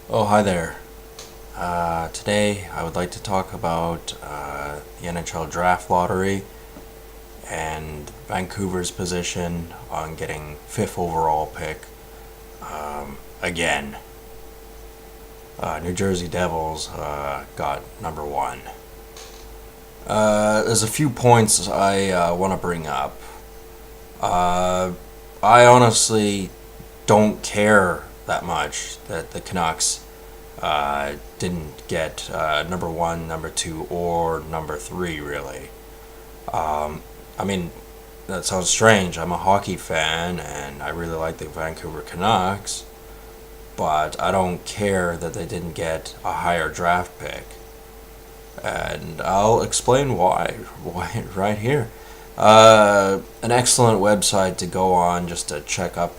Oh, hi there. Today I would like to talk about the NHL draft lottery and Vancouver's position on getting fifth overall pick again. New Jersey Devils got number one. There's a few points I want to bring up. I honestly don't care that much that the Canucks didn't get number one, number two, or number three, really. I mean, that sounds strange. I'm a hockey fan and I really like the Vancouver Canucks, but I don't care that they didn't get a higher draft pick. And I'll explain why. Why right here. An excellent website to go on just to check up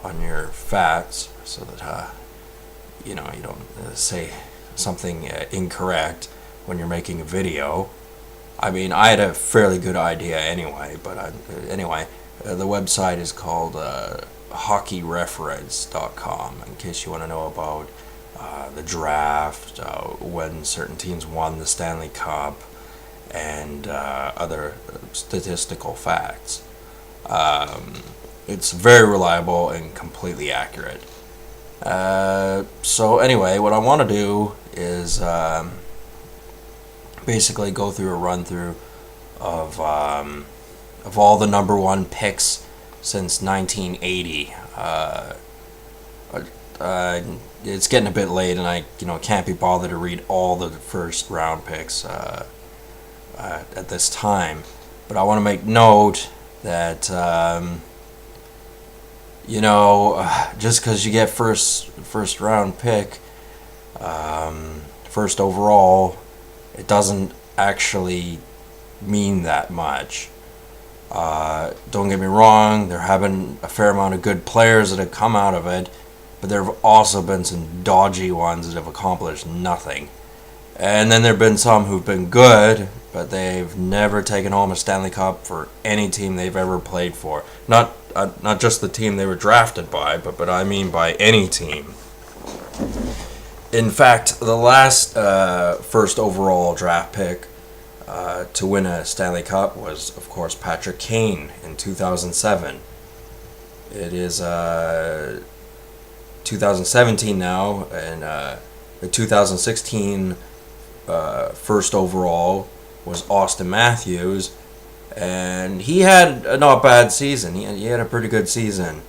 on your facts so that you don't say something incorrect when you're making a video. I mean, I had a fairly good idea anyway, but the website is called hockeyreference.com in case you want to know about the draft, when certain teams won the Stanley Cup, and other statistical facts. It's very reliable and completely accurate. So anyway, what I want to do is basically go through a run through of all the number one picks since 1980. It's getting a bit late, and I can't be bothered to read all the first round picks at this time. But I want to make note that just because you get first round pick, first overall, it doesn't actually mean that much. Don't get me wrong, there have been a fair amount of good players that have come out of it, but there have also been some dodgy ones that have accomplished nothing. And then there have been some who've been good, but they've never taken home a Stanley Cup for any team they've ever played for. Not just the team they were drafted by, but I mean by any team. In fact, the last first overall draft pick to win a Stanley Cup was, of course, Patrick Kane in 2007. It is 2017 now, and the 2016 first overall was Austin Matthews, and he had a not bad season. He had a pretty good season,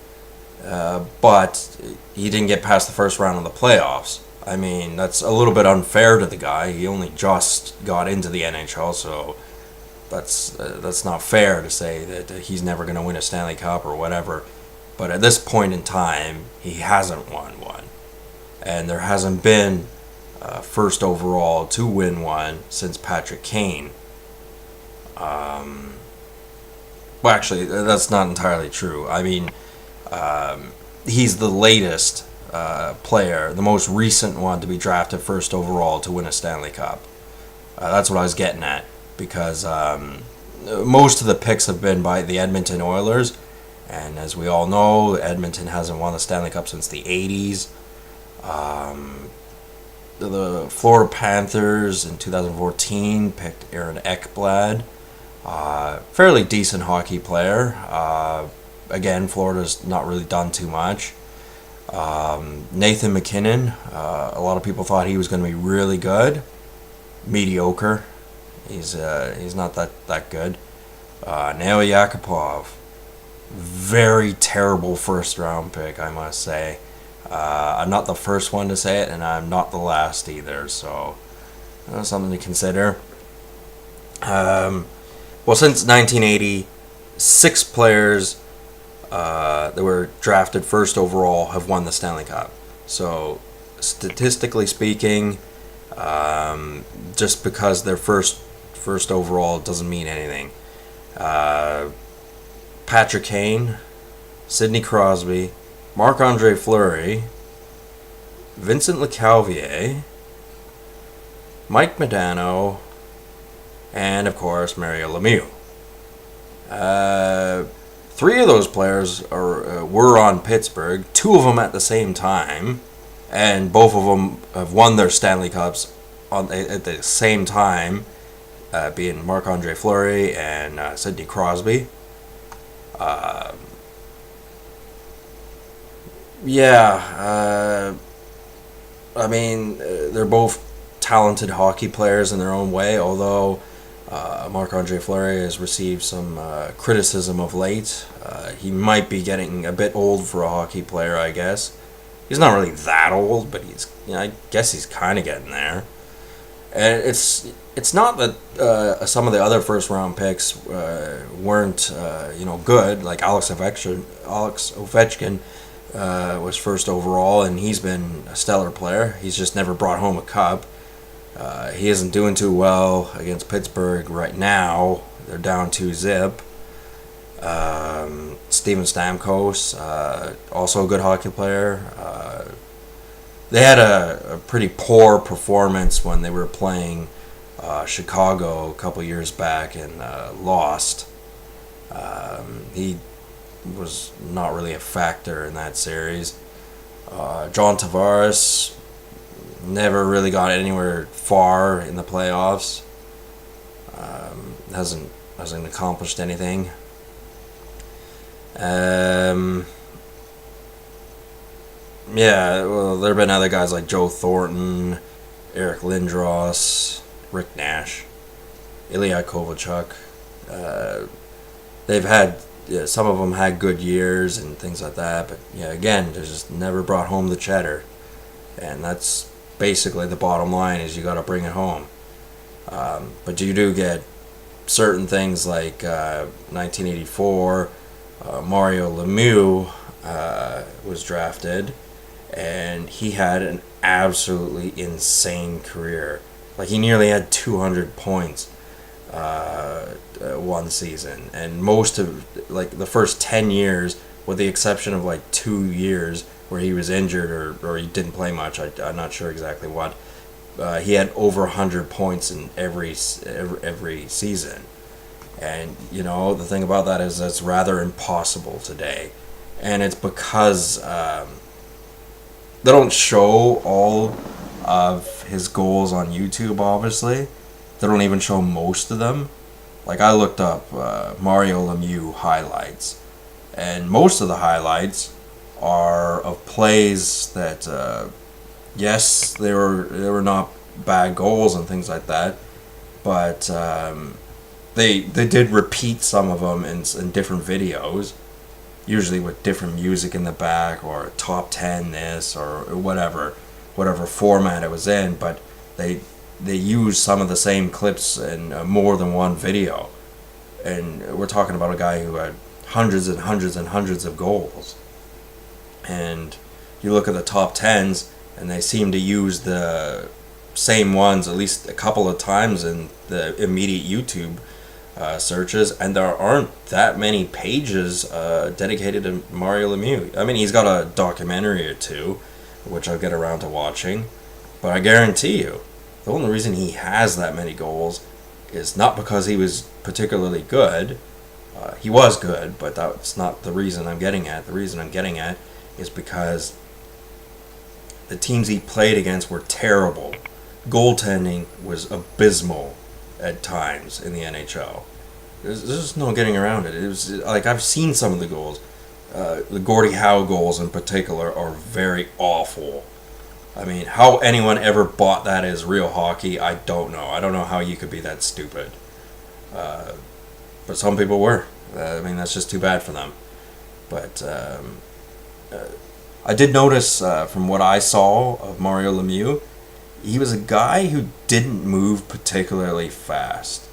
but he didn't get past the first round of the playoffs. I mean, that's a little bit unfair to the guy. He only just got into the NHL, so that's not fair to say that he's never going to win a Stanley Cup or whatever. But at this point in time, he hasn't won one, and there hasn't been first overall to win one since Patrick Kane. Well, actually, that's not entirely true. I mean, he's the latest player, the most recent one to be drafted first overall to win a Stanley Cup. That's what I was getting at, because most of the picks have been by the Edmonton Oilers, and as we all know, Edmonton hasn't won the Stanley Cup since the 80s. The Florida Panthers in 2014 picked Aaron Ekblad, fairly decent hockey player. Again, Florida's not really done too much. Nathan MacKinnon, a lot of people thought he was going to be really good. Mediocre. He's not that good. Nail Yakupov, very terrible first round pick, I must say. I'm not the first one to say it, and I'm not the last either, so something to consider. Well, since 1980, 6 players that were drafted first overall have won the Stanley Cup. So, statistically speaking, just because they're first overall doesn't mean anything. Patrick Kane, Sidney Crosby, Marc-Andre Fleury, Vincent Lecavalier, Mike Modano, and of course Mario Lemieux. 3 of those players were on Pittsburgh, 2 of them at the same time. and both of them have won their Stanley Cups at the same time, being Marc-Andre Fleury and Sidney Crosby. Uh, yeah, I mean, they're both talented hockey players in their own way, although Marc-Andre Fleury has received some criticism of late. He might be getting a bit old for a hockey player, I guess. He's not really that old, but I guess he's kind of getting there. And it's not that some of the other first round picks weren't good. Like Alex Ovechkin was first overall, and he's been a stellar player. He's just never brought home a cup. He isn't doing too well against Pittsburgh right now. They're down 2-0. Steven Stamkos, also a good hockey player. They had a pretty poor performance when they were playing Chicago a couple years back and lost. He was not really a factor in that series. John Tavares never really got anywhere far in the playoffs. Hasn't accomplished anything. Yeah, well, there have been other guys like Joe Thornton, Eric Lindros, Rick Nash, Ilya Kovalchuk. They've had some of them had good years and things like that, but yeah, again, they just never brought home the cheddar, and that's basically the bottom line: is you got to bring it home. But you do get certain things like 1984, Mario Lemieux was drafted, and he had an absolutely insane career. Like, he nearly had 200 points one season, and most of the first 10 years, with the exception of 2 years where he was injured or he didn't play much, I'm not sure exactly what, he had over 100 points in every season. And the thing about that is that's rather impossible today, and it's because they don't show all of his goals on YouTube. Obviously, they don't even show most of them. Like, I looked up Mario Lemieux highlights, and most of the highlights are of plays that, yes, they were not bad goals and things like that, but they did repeat some of them in different videos, usually with different music in the back or top 10 this or whatever format it was in, but they use some of the same clips in more than one video. And we're talking about a guy who had hundreds and hundreds and hundreds of goals. And you look at the top 10s, and they seem to use the same ones at least a couple of times in the immediate YouTube searches, and there aren't that many pages dedicated to Mario Lemieux. I mean, he's got a documentary or two, which I'll get around to watching, but I guarantee you, the only reason he has that many goals is not because he was particularly good. He was good, but that's not the reason I'm getting at. The reason I'm getting at is because the teams he played against were terrible. Goaltending was abysmal at times in the NHL. There's just no getting around it. It was like, I've seen some of the goals. The Gordie Howe goals in particular are very awful. I mean, how anyone ever bought that as real hockey, I don't know. I don't know how you could be that stupid. But some people were. I mean, that's just too bad for them. But I did notice from what I saw of Mario Lemieux, he was a guy who didn't move particularly fast.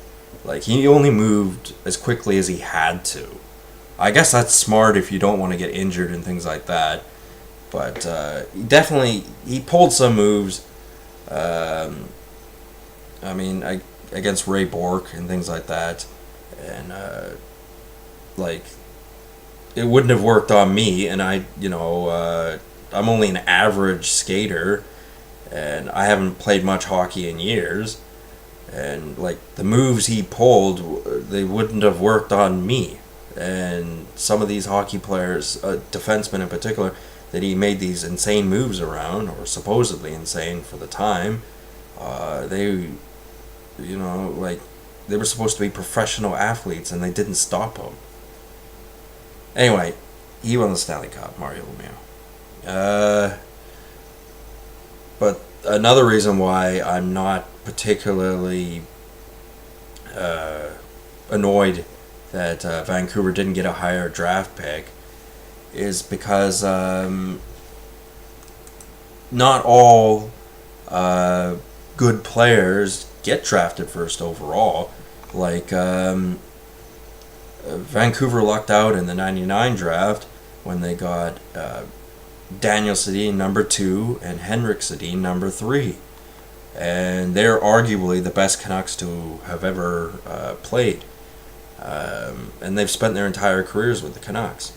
Like, he only moved as quickly as he had to. I guess that's smart if you don't want to get injured and things like that. But he pulled some moves. I mean, against Ray Bourque and things like that. And, it wouldn't have worked on me. And I'm only an average skater. And I haven't played much hockey in years. And, the moves he pulled, they wouldn't have worked on me. And some of these hockey players, defensemen in particular, that he made these insane moves around, or supposedly insane for the time. They, like, they were supposed to be professional athletes, and they didn't stop him. Anyway, he won the Stanley Cup, Mario Lemieux. But another reason why I'm not particularly annoyed that Vancouver didn't get a higher draft pick is because not all good players get drafted first overall. Like, Vancouver lucked out in the 99 draft when they got Daniel Sedin number 2 and Henrik Sedin number 3. And they're arguably the best Canucks to have ever played. And they've spent their entire careers with the Canucks.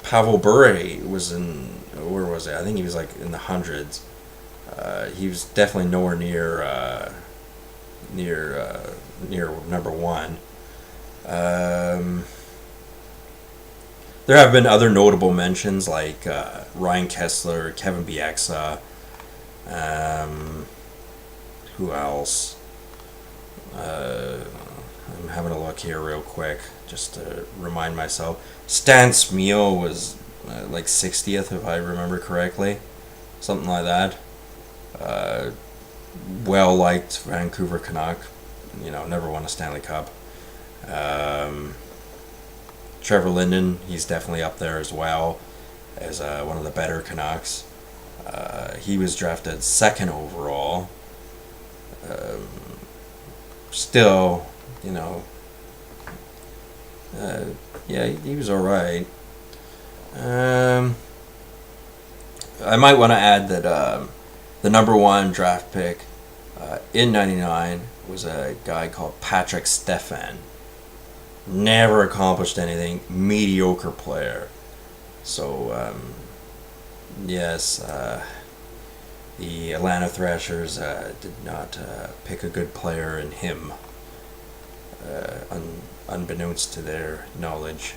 Pavel Bure was in, where was he? I think he was like in the hundreds. He was definitely nowhere near number 1. There have been other notable mentions like Ryan Kessler, Kevin Bieksa. Who else? I'm having a look here real quick just to remind myself. Stan Smeel was like 60th, if I remember correctly. Something like that. Well-liked Vancouver Canuck. Never won a Stanley Cup. Trevor Linden, he's definitely up there as well as one of the better Canucks. He was drafted 2nd overall. Still, yeah, he was alright. I might want to add that the number 1 draft pick in '99 was a guy called Patrick Stefan. Never accomplished anything. Mediocre player. So, yes, the Atlanta Thrashers did not pick a good player in him, unbeknownst to their knowledge.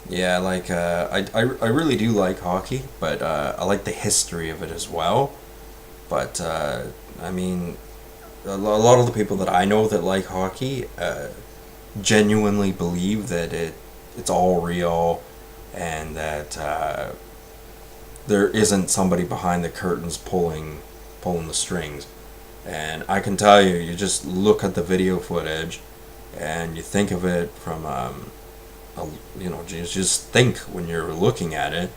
Yeah, like, I really do like hockey, but I like the history of it as well. But, I mean, a lot of the people that I know that like hockey genuinely believe that it's all real and that there isn't somebody behind the curtains pulling the strings. And I can tell you, you just look at the video footage and you think of it from just think when you're looking at it,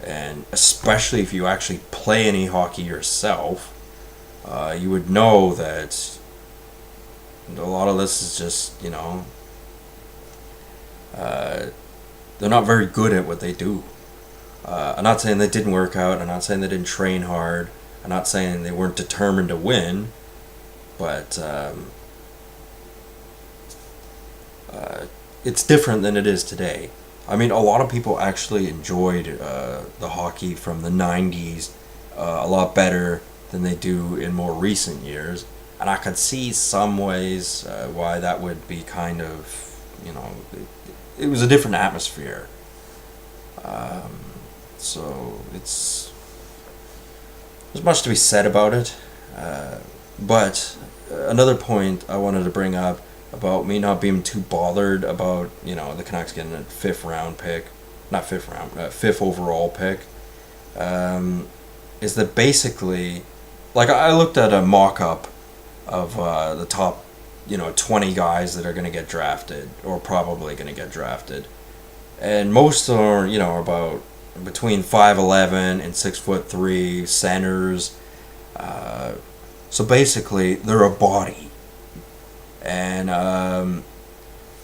and especially if you actually play any hockey yourself, you would know that a lot of this is just, they're not very good at what they do. I'm not saying they didn't work out. I'm not saying they didn't train hard. I'm not saying they weren't determined to win. But it's different than it is today. I mean, a lot of people actually enjoyed the hockey from the 90s a lot better than they do in more recent years. And I could see some ways why that would be kind of, it was a different atmosphere. So there's much to be said about it. But another point I wanted to bring up about me not being too bothered about, the Canucks getting a 5th overall pick, is that basically, like, I looked at a mock-up of the top, 20 guys that are going to get drafted, or probably going to get drafted. And most of them are, about between 5'11" and 6'3" centers. So basically, they're a body. And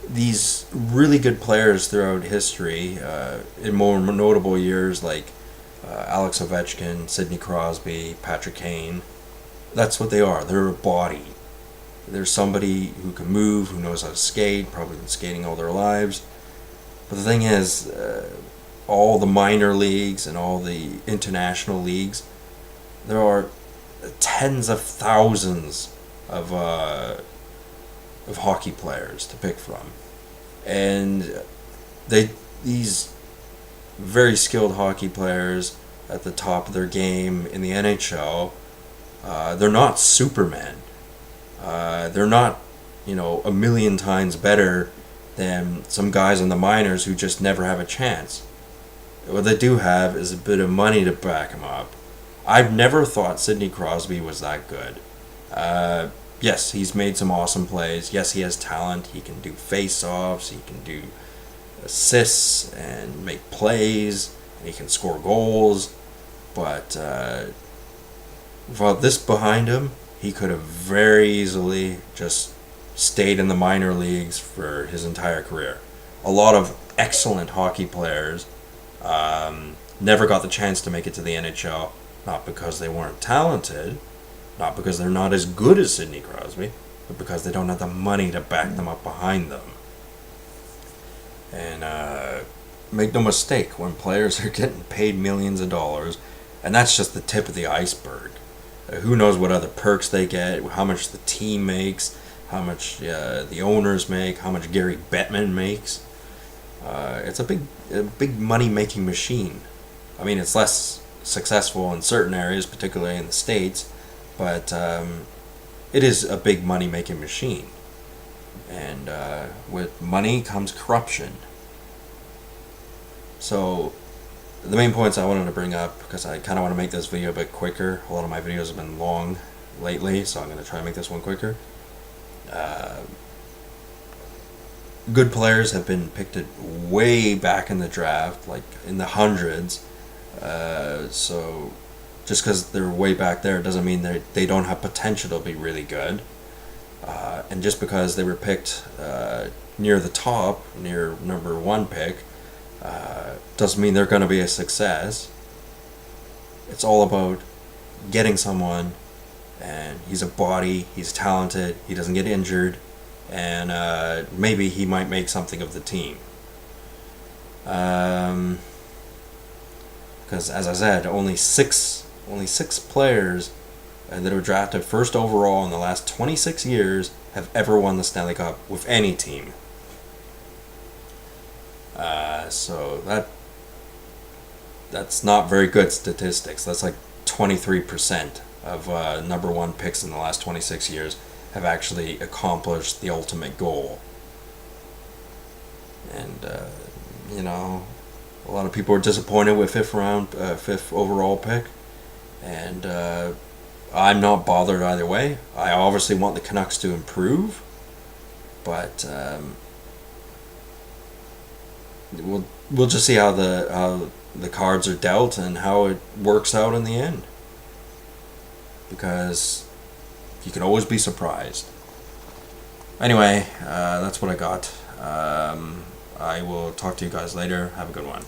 these really good players throughout history, in more notable years like Alex Ovechkin, Sidney Crosby, Patrick Kane, that's what they are. They're a body. There's somebody who can move, who knows how to skate, probably been skating all their lives. But the thing is, all the minor leagues and all the international leagues, there are tens of thousands of hockey players to pick from. And these very skilled hockey players at the top of their game in the NHL, they're not Superman. They're not, a million times better than some guys in the minors who just never have a chance. What they do have is a bit of money to back them up. I've never thought Sidney Crosby was that good. Yes, he's made some awesome plays. Yes, he has talent. He can do face-offs. He can do assists and make plays. And he can score goals. But without this behind him, he could have very easily just stayed in the minor leagues for his entire career. A lot of excellent hockey players never got the chance to make it to the NHL, not because they weren't talented, not because they're not as good as Sidney Crosby, but because they don't have the money to back them up behind them. And make no mistake, when players are getting paid millions of dollars, and that's just the tip of the iceberg. Who knows what other perks they get, how much the team makes, how much the owners make, how much Gary Bettman makes. It's a big money-making machine. I mean, it's less successful in certain areas, particularly in the States, but it is a big money-making machine. And with money comes corruption. So the main points I wanted to bring up, because I kind of want to make this video a bit quicker. A lot of my videos have been long lately, so I'm going to try and make this one quicker. Good players have been picked way back in the draft, like in the hundreds. So just because they're way back there doesn't mean they don't have potential to be really good. And just because they were picked near the top, near number 1 pick, doesn't mean they're going to be a success. It's all about getting someone, and he's a body, he's talented, he doesn't get injured, and maybe he might make something of the team. Because as I said, only six players that were drafted first overall in the last 26 years have ever won the Stanley Cup with any team. So that's not very good statistics. That's like 23% of number 1 picks in the last 26 years have actually accomplished the ultimate goal. And a lot of people are disappointed with fifth overall pick, and I'm not bothered either way. I obviously want the Canucks to improve, but we'll just see how the cards are dealt and how it works out in the end, because you can always be surprised. Anyway, that's what I got. I will talk to you guys later. Have a good one.